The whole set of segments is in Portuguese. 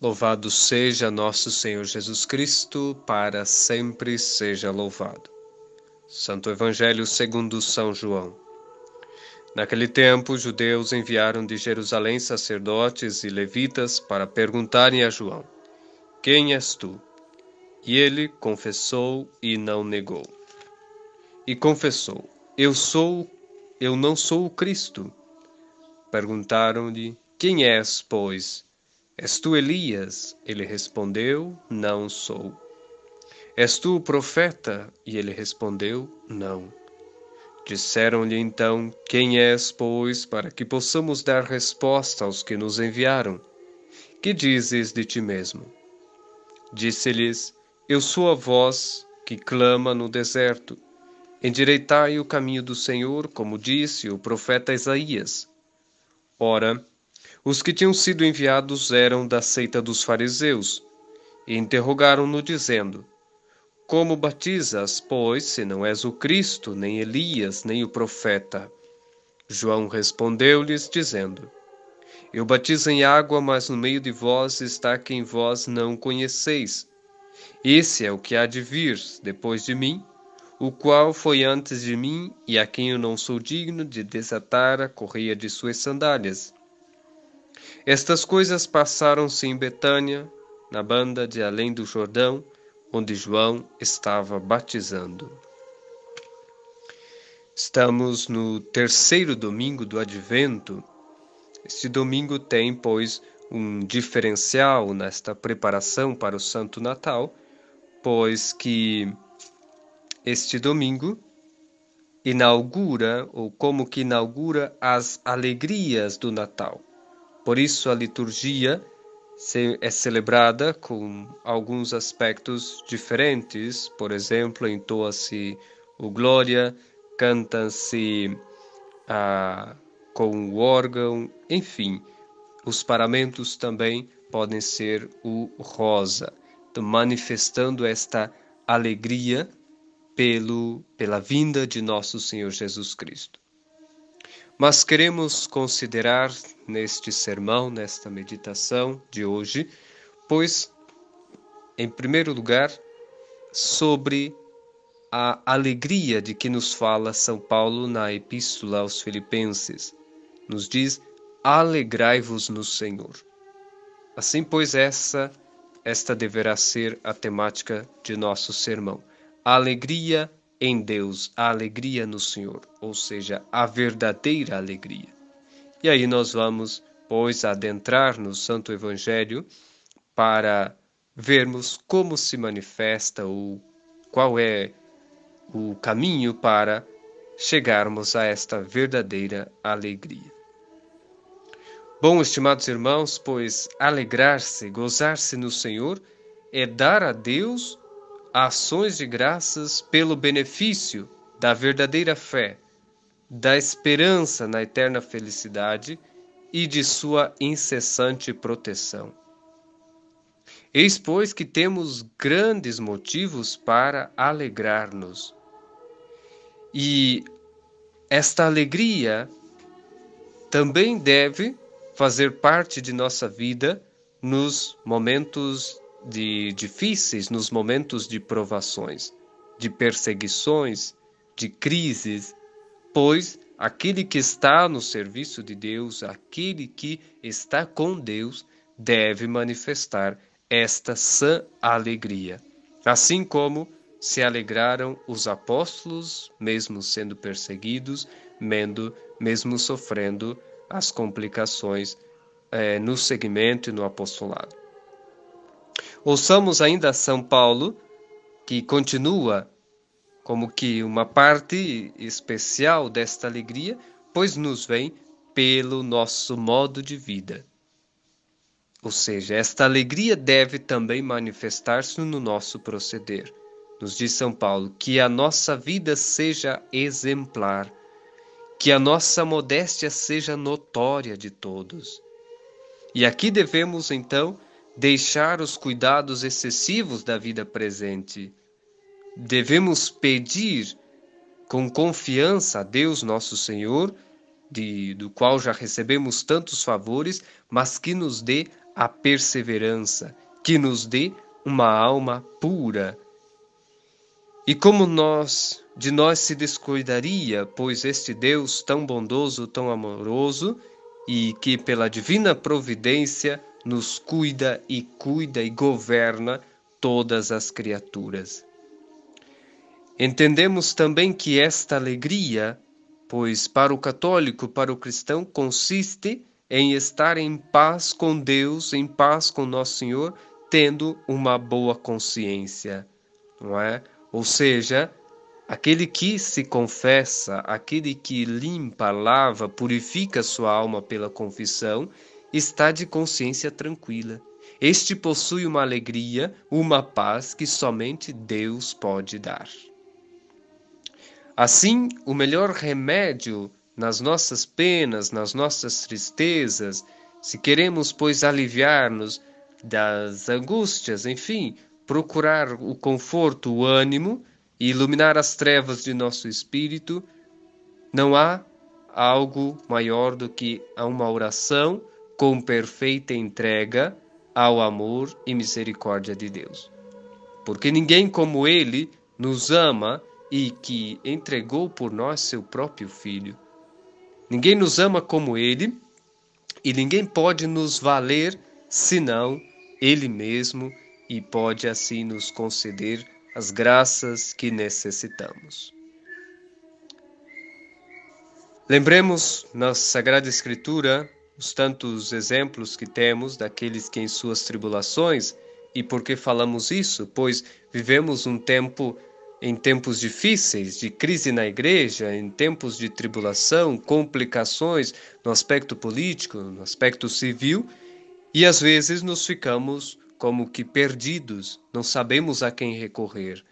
Louvado seja nosso Senhor Jesus Cristo, para sempre seja louvado. Santo Evangelho segundo São João. Naquele tempo, os judeus enviaram de Jerusalém sacerdotes e levitas para perguntarem a João: Quem és tu? E ele confessou e não negou. E confessou: Eu não sou o Cristo. Perguntaram-lhe: Quem és, pois? És tu Elias? Ele respondeu: Não sou. És tu o profeta? E ele respondeu: Não. Disseram-lhe então: Quem és, pois, para que possamos dar resposta aos que nos enviaram? Que dizes de ti mesmo? Disse-lhes: Eu sou a voz que clama no deserto. Endireitai o caminho do Senhor, como disse o profeta Isaías. Ora, os que tinham sido enviados eram da seita dos fariseus, e interrogaram-no, dizendo: Como batizas, pois, se não és o Cristo, nem Elias, nem o profeta? João respondeu-lhes, dizendo: Eu batizo em água, mas no meio de vós está quem vós não conheceis. Esse é o que há de vir depois de mim, o qual foi antes de mim, e a quem eu não sou digno de desatar a correia de suas sandálias. Estas coisas passaram-se em Betânia, na banda de além do Jordão, onde João estava batizando. Estamos no terceiro domingo do Advento. Este domingo tem, pois, um diferencial nesta preparação para o Santo Natal, pois que este domingo inaugura, ou como que inaugura, as alegrias do Natal. Por isso a liturgia é celebrada com alguns aspectos diferentes. Por exemplo, entoa-se o Glória, canta-se com o órgão, enfim. Os paramentos também podem ser o rosa, manifestando esta alegria pela vinda de nosso Senhor Jesus Cristo. Mas queremos considerar neste sermão, nesta meditação de hoje, pois, em primeiro lugar, sobre a alegria de que nos fala São Paulo na Epístola aos Filipenses. Nos diz: alegrai-vos no Senhor. Assim, pois, esta deverá ser a temática de nosso sermão. A alegria em Deus, a alegria no Senhor, ou seja, a verdadeira alegria. E aí nós vamos, pois, adentrar no Santo Evangelho para vermos como se manifesta ou qual é o caminho para chegarmos a esta verdadeira alegria. Bom, estimados irmãos, pois alegrar-se, gozar-se no Senhor é dar a Deus ações de graças pelo benefício da verdadeira fé, da esperança na eterna felicidade e de sua incessante proteção. Eis, pois, que temos grandes motivos para alegrar-nos. E esta alegria também deve fazer parte de nossa vida nos momentos difíceis, nos momentos de provações, de perseguições, de crises, pois aquele que está no serviço de Deus, aquele que está com Deus, deve manifestar esta sã alegria. Assim como se alegraram os apóstolos, mesmo sendo perseguidos, mesmo sofrendo as complicações no segmento e no apostolado. Ouçamos ainda São Paulo, que continua como que uma parte especial desta alegria, pois nos vem pelo nosso modo de vida. Ou seja, esta alegria deve também manifestar-se no nosso proceder. Nos diz São Paulo, que a nossa vida seja exemplar, que a nossa modéstia seja notória de todos. E aqui devemos, então, deixar os cuidados excessivos da vida presente. Devemos pedir com confiança a Deus nosso Senhor, do qual já recebemos tantos favores, mas que nos dê a perseverança, que nos dê uma alma pura. E como de nós se descuidaria, pois este Deus tão bondoso, tão amoroso, e que pela divina providência nos cuida e governa todas as criaturas. Entendemos também que esta alegria, pois para o católico, para o cristão, consiste em estar em paz com Deus, em paz com Nosso Senhor, tendo uma boa consciência, não é? Ou seja, aquele que se confessa, aquele que limpa, lava, purifica sua alma pela confissão, está de consciência tranquila. Este possui uma alegria, uma paz que somente Deus pode dar. Assim, o melhor remédio nas nossas penas, nas nossas tristezas, se queremos, pois, aliviar-nos das angústias, enfim, procurar o conforto, o ânimo e iluminar as trevas de nosso espírito, não há algo maior do que uma oração com perfeita entrega ao amor e misericórdia de Deus. Porque ninguém como Ele nos ama e que entregou por nós seu próprio Filho. Ninguém nos ama como Ele e ninguém pode nos valer senão Ele mesmo, e pode assim nos conceder as graças que necessitamos. Lembremos na Sagrada Escritura os tantos exemplos que temos daqueles que em suas tribulações, e por que falamos isso? Pois vivemos em tempos difíceis, de crise na igreja, em tempos de tribulação, complicações no aspecto político, no aspecto civil, e às vezes nos ficamos como que perdidos, não sabemos a quem recorrer.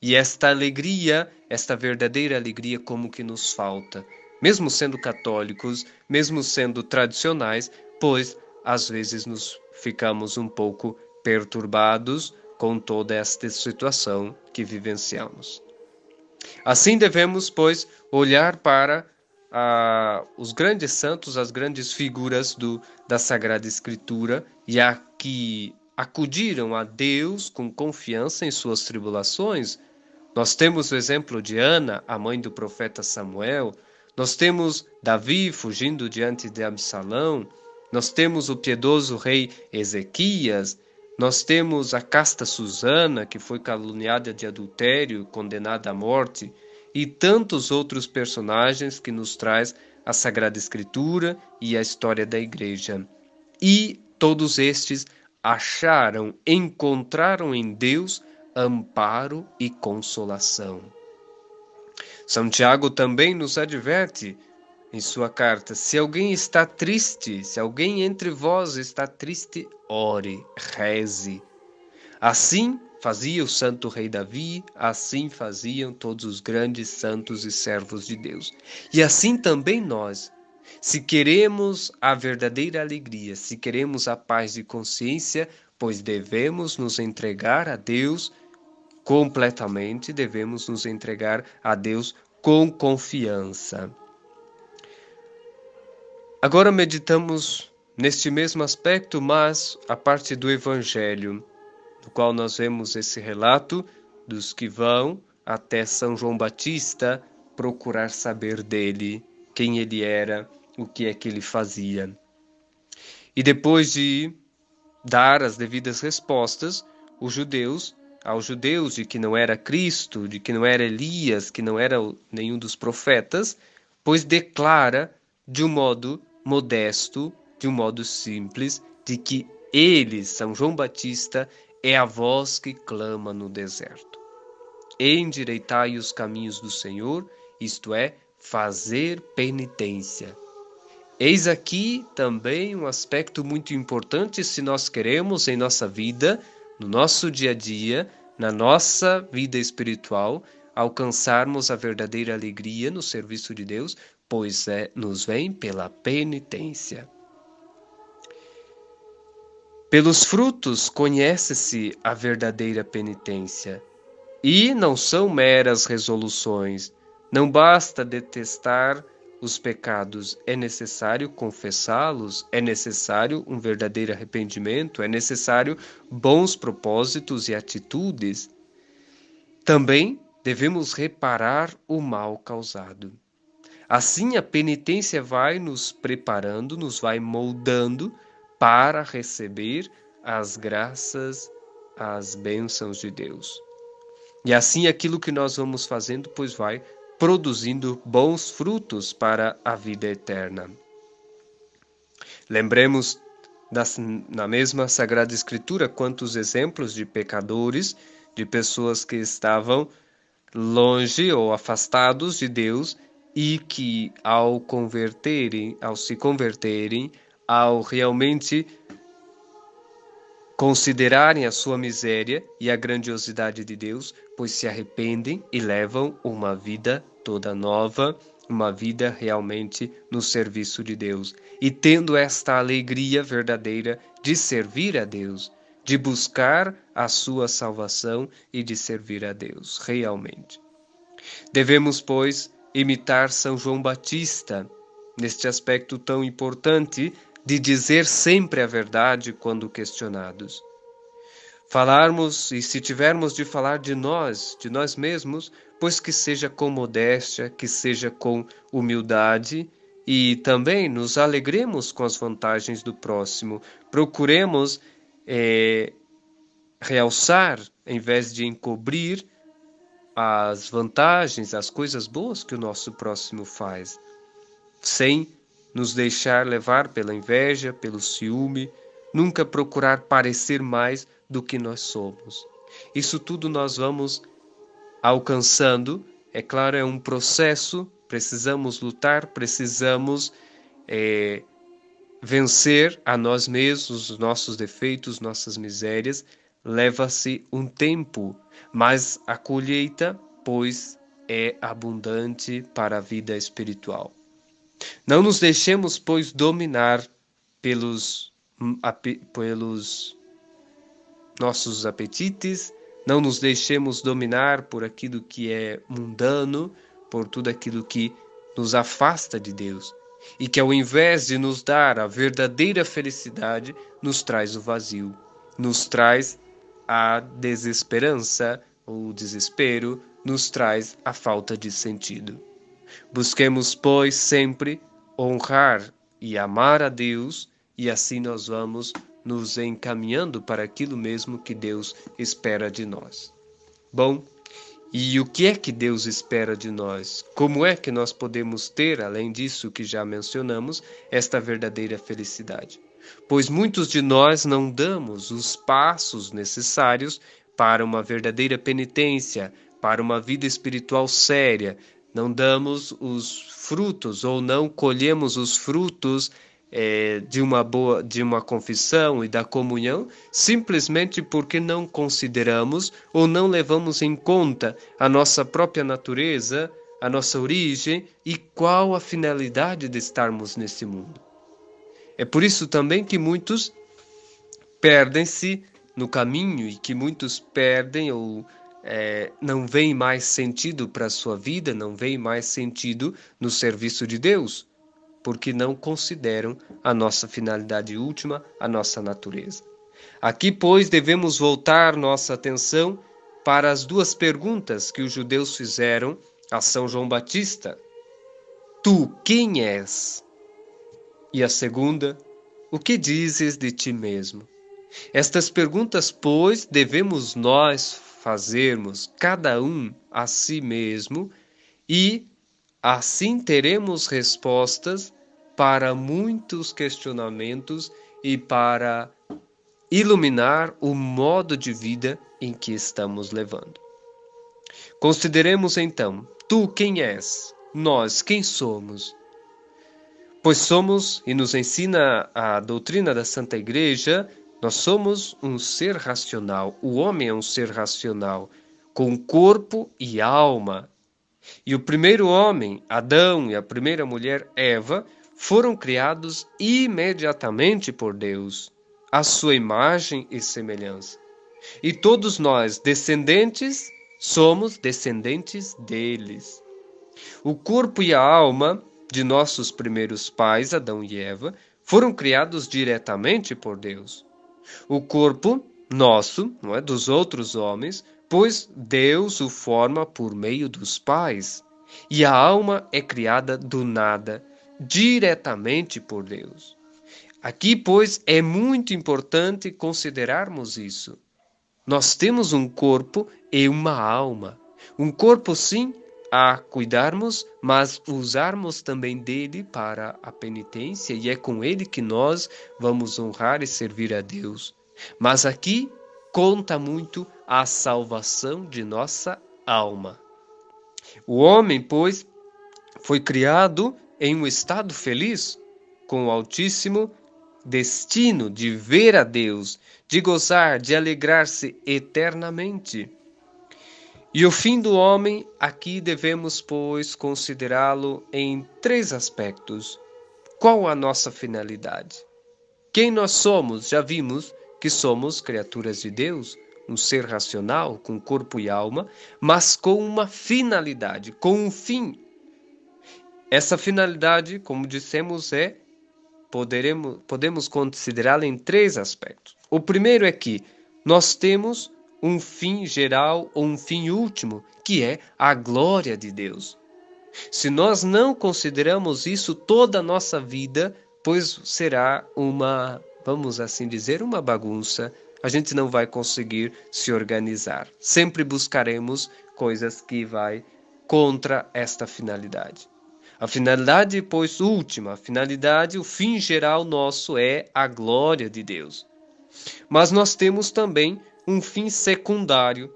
E esta alegria, esta verdadeira alegria, como que nos falta, mesmo sendo católicos, mesmo sendo tradicionais, pois às vezes nos ficamos um pouco perturbados com toda esta situação que vivenciamos. Assim devemos, pois, olhar para os grandes santos, as grandes figuras da Sagrada Escritura, e a que acudiram a Deus com confiança em suas tribulações. Nós temos o exemplo de Ana, a mãe do profeta Samuel. Nós temos Davi fugindo diante de Absalão. Nós temos o piedoso rei Ezequias. Nós temos a casta Susana, que foi caluniada de adultério, condenada à morte, e tantos outros personagens que nos traz a Sagrada Escritura e a história da Igreja. E todos estes encontraram em Deus amparo e consolação. São Tiago também nos adverte em sua carta: se alguém está triste, se alguém entre vós está triste, ore, reze. Assim fazia o santo rei Davi, assim faziam todos os grandes santos e servos de Deus. E assim também nós, se queremos a verdadeira alegria, se queremos a paz de consciência, pois devemos nos entregar a Deus completamente, devemos nos entregar a Deus com confiança. Agora meditamos neste mesmo aspecto, mas a parte do Evangelho, no qual nós vemos esse relato dos que vão até São João Batista procurar saber dele, quem ele era, o que é que ele fazia. E depois de dar as devidas respostas, aos judeus de que não era Cristo, de que não era Elias, que não era nenhum dos profetas, pois declara de um modo modesto, de um modo simples, de que ele, São João Batista, é a voz que clama no deserto. Endireitai os caminhos do Senhor, isto é, fazer penitência. Eis aqui também um aspecto muito importante se nós queremos em nossa vida, no nosso dia a dia, na nossa vida espiritual, alcançarmos a verdadeira alegria no serviço de Deus, pois nos vem pela penitência. Pelos frutos conhece-se a verdadeira penitência. E não são meras resoluções. Não basta detestar os pecados, é necessário confessá-los, é necessário um verdadeiro arrependimento, é necessário bons propósitos e atitudes. Também devemos reparar o mal causado. Assim, a penitência vai nos preparando, nos vai moldando para receber as graças, as bênçãos de Deus. E assim aquilo que nós vamos fazendo, pois vai produzindo bons frutos para a vida eterna. Lembremos na mesma Sagrada Escritura quantos exemplos de pecadores, de pessoas que estavam longe ou afastados de Deus e que ao se converterem, ao realmente considerarem a sua miséria e a grandiosidade de Deus, pois se arrependem e levam uma vida toda nova, uma vida realmente no serviço de Deus. E tendo esta alegria verdadeira de servir a Deus, de buscar a sua salvação e de servir a Deus, realmente. Devemos, pois, imitar São João Batista, neste aspecto tão importante de dizer sempre a verdade quando questionados. Falarmos, e se tivermos de falar de nós mesmos, pois que seja com modéstia, que seja com humildade, e também nos alegremos com as vantagens do próximo. Procuremos realçar, em vez de encobrir, as vantagens, as coisas boas que o nosso próximo faz, sem nos deixar levar pela inveja, pelo ciúme, nunca procurar parecer mais do que nós somos. Isso tudo nós vamos alcançando, é claro, é um processo, precisamos lutar, precisamos vencer a nós mesmos, os nossos defeitos, nossas misérias, leva-se um tempo, mas a colheita, pois, é abundante para a vida espiritual. Não nos deixemos, pois, dominar pelos nossos apetites, não nos deixemos dominar por aquilo que é mundano, por tudo aquilo que nos afasta de Deus, e que ao invés de nos dar a verdadeira felicidade, nos traz o vazio, nos traz a desesperança, o desespero, nos traz a falta de sentido. Busquemos, pois, sempre honrar e amar a Deus, e assim nós vamos nos encaminhando para aquilo mesmo que Deus espera de nós. Bom, e o que é que Deus espera de nós? Como é que nós podemos ter, além disso que já mencionamos, esta verdadeira felicidade? Pois muitos de nós não damos os passos necessários para uma verdadeira penitência, para uma vida espiritual séria. Não damos os frutos ou não colhemos os frutos de uma confissão e da comunhão, simplesmente porque não consideramos ou não levamos em conta a nossa própria natureza, a nossa origem e qual a finalidade de estarmos nesse mundo. É por isso também que muitos perdem-se no caminho e que muitos perdem ou não veem mais sentido para a sua vida, não veem mais sentido no serviço de Deus, porque não consideram a nossa finalidade última, a nossa natureza. Aqui, pois, devemos voltar nossa atenção para as duas perguntas que os judeus fizeram a São João Batista. Tu quem és? E a segunda, o que dizes de ti mesmo? Estas perguntas, pois, devemos nós fazermos, cada um a si mesmo, e assim teremos respostas para muitos questionamentos e para iluminar o modo de vida em que estamos levando. Consideremos então, tu quem és? Nós quem somos? Pois somos, e nos ensina a doutrina da Santa Igreja, nós somos um ser racional. O homem é um ser racional, com corpo e alma. E o primeiro homem, Adão, e a primeira mulher, Eva, foram criados imediatamente por Deus, à sua imagem e semelhança. E todos nós, somos descendentes deles. O corpo e a alma de nossos primeiros pais, Adão e Eva, foram criados diretamente por Deus. O corpo nosso, não é, dos outros homens, pois Deus o forma por meio dos pais. E a alma é criada do nada, diretamente por Deus. Aqui, pois, é muito importante considerarmos isso. Nós temos um corpo e uma alma. Um corpo, sim, a cuidarmos, mas usarmos também dele para a penitência, e é com ele que nós vamos honrar e servir a Deus. Mas aqui conta muito a salvação de nossa alma. O homem, pois, foi criado em um estado feliz, com o Altíssimo destino de ver a Deus, de gozar, de alegrar-se eternamente. E o fim do homem, aqui devemos, pois, considerá-lo em 3 aspectos. Qual a nossa finalidade? Quem nós somos? Já vimos que somos criaturas de Deus, um ser racional, com corpo e alma, mas com uma finalidade, com um fim. Essa finalidade, como dissemos, podemos considerá-la em 3 aspectos. O primeiro é que nós temos um fim geral ou um fim último, que é a glória de Deus. Se nós não consideramos isso, toda a nossa vida, pois será vamos assim dizer, uma bagunça. A gente não vai conseguir se organizar. Sempre buscaremos coisas que vai contra esta finalidade. A finalidade, pois, última, a finalidade, o fim geral nosso é a glória de Deus. Mas nós temos também um fim secundário,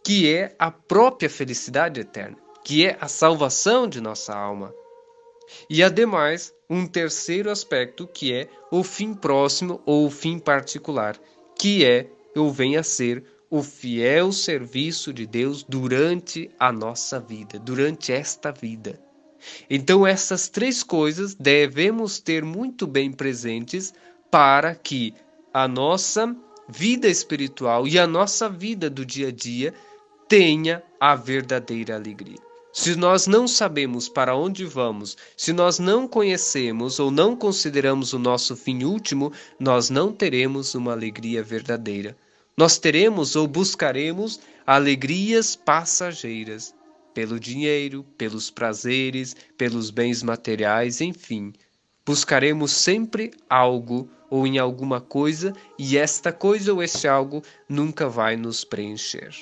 que é a própria felicidade eterna, que é a salvação de nossa alma. E, ademais, um terceiro aspecto, que é o fim próximo ou o fim particular, que é, ou vem a ser, o fiel serviço de Deus durante a nossa vida, durante esta vida. Então, essas 3 coisas devemos ter muito bem presentes para que a nossa vida espiritual e a nossa vida do dia a dia tenha a verdadeira alegria. Se nós não sabemos para onde vamos, se nós não conhecemos ou não consideramos o nosso fim último, nós não teremos uma alegria verdadeira. Nós teremos ou buscaremos alegrias passageiras, pelo dinheiro, pelos prazeres, pelos bens materiais, enfim. Buscaremos sempre algo ou em alguma coisa, e esta coisa ou este algo nunca vai nos preencher.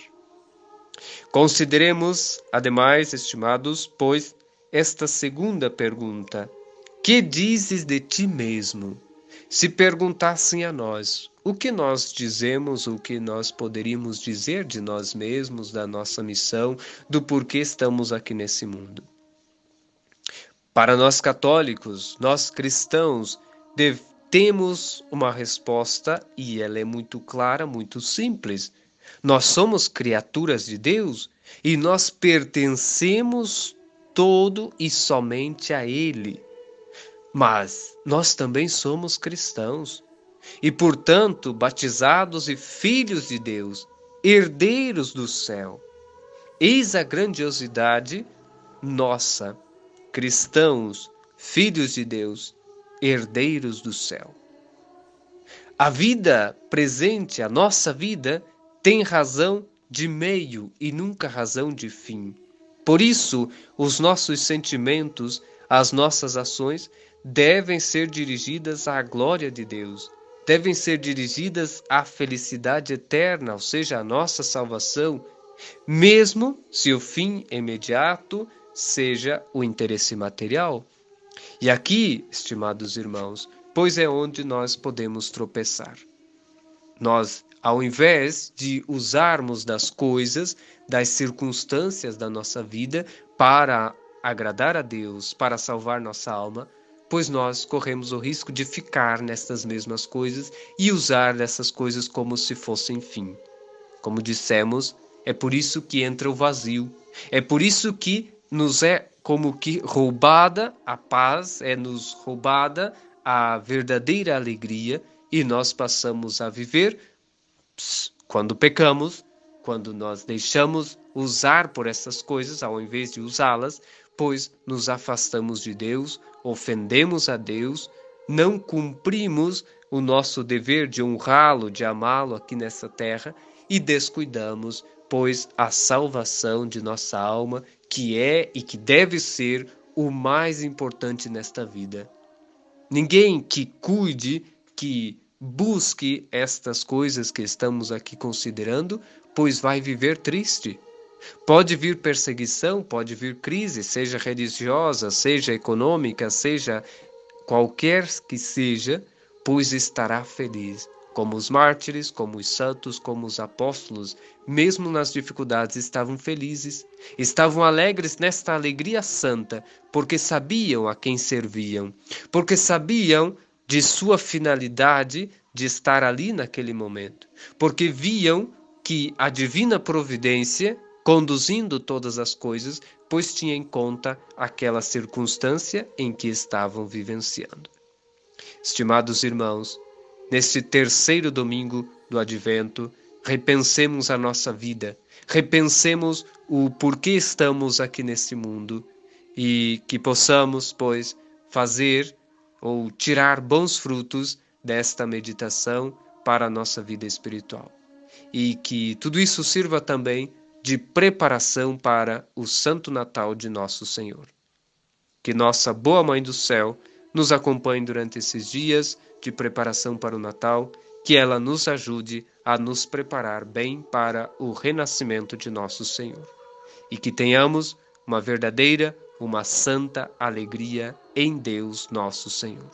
Consideremos, ademais, estimados, pois, esta segunda pergunta: que dizes de ti mesmo? Se perguntassem a nós, o que nós dizemos, o que nós poderíamos dizer de nós mesmos, da nossa missão, do porquê estamos aqui nesse mundo? Para nós católicos, nós cristãos, temos uma resposta e ela é muito clara, muito simples. Nós somos criaturas de Deus e nós pertencemos todo e somente a Ele. Mas nós também somos cristãos e, portanto, batizados e filhos de Deus, herdeiros do céu. Eis a grandiosidade nossa, cristãos, filhos de Deus, herdeiros do céu. A vida presente, a nossa vida, tem razão de meio e nunca razão de fim. Por isso, os nossos sentimentos, as nossas ações devem ser dirigidas à glória de Deus, devem ser dirigidas à felicidade eterna, ou seja, à nossa salvação, mesmo se o fim imediato seja o interesse material. E aqui, estimados irmãos, pois é onde nós podemos tropeçar. Nós, ao invés de usarmos das coisas, das circunstâncias da nossa vida para agradar a Deus, para salvar nossa alma, pois nós corremos o risco de ficar nessas mesmas coisas e usar dessas coisas como se fossem fim. Como dissemos, é por isso que entra o vazio, é por isso que nos é como que roubada a paz, nos roubada a verdadeira alegria e nós passamos a viver, quando pecamos, quando nós deixamos usar por essas coisas, ao invés de usá-las, pois nos afastamos de Deus, ofendemos a Deus, não cumprimos o nosso dever de honrá-lo, de amá-lo aqui nessa terra e descuidamos, pois, a salvação de nossa alma, que é e que deve ser o mais importante nesta vida. Ninguém que cuide, que busque estas coisas que estamos aqui considerando, pois vai viver triste. Pode vir perseguição, pode vir crise, seja religiosa, seja econômica, seja qualquer que seja, pois estará feliz. Como os mártires, como os santos, como os apóstolos, mesmo nas dificuldades, estavam felizes, estavam alegres nesta alegria santa, porque sabiam a quem serviam, porque sabiam de sua finalidade de estar ali naquele momento, porque viam que a divina providência conduzindo todas as coisas, pois tinha em conta aquela circunstância em que estavam vivenciando. Estimados irmãos, neste terceiro domingo do Advento, repensemos a nossa vida, repensemos o porquê estamos aqui neste mundo e que possamos, pois, fazer ou tirar bons frutos desta meditação para a nossa vida espiritual. E que tudo isso sirva também de preparação para o Santo Natal de Nosso Senhor. Que nossa boa Mãe do Céu nos acompanhe durante esses dias de preparação para o Natal, que ela nos ajude a nos preparar bem para o renascimento de Nosso Senhor. E que tenhamos uma verdadeira, uma santa alegria em Deus Nosso Senhor.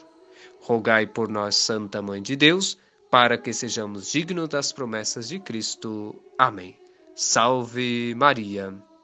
Rogai por nós, Santa Mãe de Deus, para que sejamos dignos das promessas de Cristo. Amém. Salve Maria!